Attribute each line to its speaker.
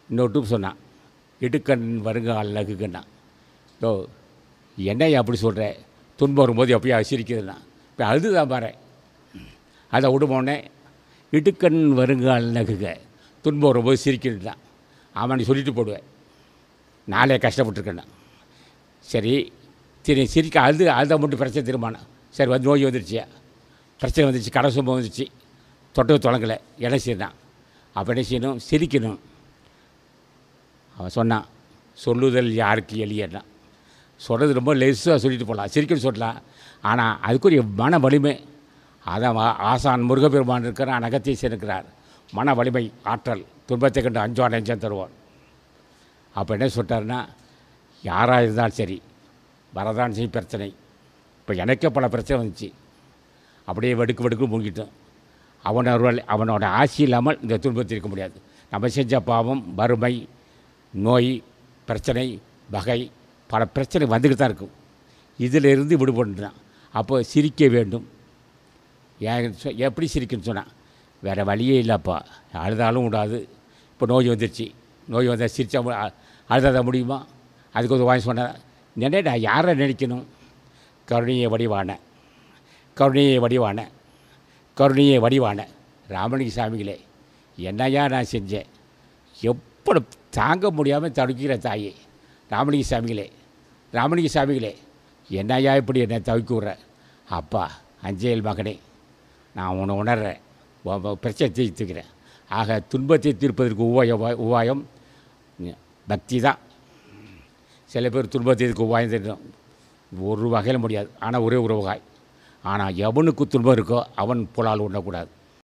Speaker 1: இன்னொரு சொன்னான், இடுக்கண் வருங்கால் நகுகண்ணா. ஓ என்னையா அப்படி சொல்கிற, துன்பம் வரும்போது எப்பயா சிரிக்குதுண்ணா. இப்போ அழுதுதான் பாரு. அதை விடுமோன்னே இடுக்கண் வருங்கால் நகுக, துன்பம் வரும்போது சிரிக்கணுதான். அவன் சொல்லிட்டு போடுவேன், நாளே கஷ்டப்பட்டுருக்கேண்ணா. சரி சரி சிரிக்க அழுத மட்டும் பிரச்சனை திரும்பானா. சரி வந்து நோய் வந்துருச்சியா, பிரச்சனை வந்துச்சு, கடை சும்மா வந்துச்சு, தொட்டது தொடங்கலை, என்ன செய்யணும்? அப்போ என்ன செய்யணும்? சிரிக்கணும். அவன் சொன்னான், சொல்லுதல் யாருக்கு எளியன்னா. சொல்கிறது ரொம்ப லெஸ்ஸாக சொல்லிட்டு போகலாம், சிரிக்கணும் சொல்லலாம். ஆனால் அதுக்குரிய மன வலிமை, அதான் ஆசான் முருகப்பெருமான் இருக்கிறான், அகத்தீசன் இருக்கிறார். மன வலிமை, ஆற்றல், துன்பத்தை கண்டு அஞ்சுவான் நெஞ்சம் தருவான். அப்போ என்ன சொல்லிட்டாருன்னா, யாராக இருந்தாலும் சரி வரதான் செய்யும் பிரச்சனை. இப்போ எனக்கே பல பிரச்சனை வந்துச்சு, அப்படியே வெடுக்கு மூழ்கிட்டோம். அவனோட ஆசி இல்லாமல் இந்த துன்பத்தில் இருக்க முடியாது. நம்ம செஞ்ச பாவம், வறுமை, நோய், பிரச்சனை, வகை, பல பிரச்சனை வந்துக்கிட்டு தான் இருக்கும். இதிலிருந்து விடுபடுறான். அப்போ சிரிக்க வேண்டும். எப்படி சிரிக்கணும்னு சொன்னான், வேறு வழியே இல்லைப்பா, அழுதாலும் விடாது. இப்போ நோய் வந்துருச்சு, நோய் வந்தால் சிரித்தா அழுதாத முடியுமா? அதுக்கு ஒரு வாங்கி சொன்னேன், நினைடா யாரை நினைக்கணும்? கருணையை வடிவான, கருணையை வடிவான, கருணையை வடிவான ராமலிங்க சாமிகளே, என்னையா நான் செஞ்சேன்? எப்படி தாங்க முடியாமல் தடுக்கிற தாயே ராமலிங்க சாமிகளே, ராமலிங்க சாமிகளே, என்னையா இப்படி என்னை தவிக்க விட்ற? அப்பா அஞ்சேல் மகனே, நான் உன்னை உணர்கிறேன், பிரச்சனை தீர்த்துக்கிறேன். ஆக துன்பத்தை தீர்ப்பதற்கு உபாயம் பக்தி தான். சில பேர் துன்பத்தை உபாயம் தெரியும், ஒரு வகையில் முடியாது. ஆனால் ஒரே ஒரு வகை. ஆனால் எவனுக்கு துன்பம் இருக்கோ அவன் புலால் உண்ணக்கூடாது.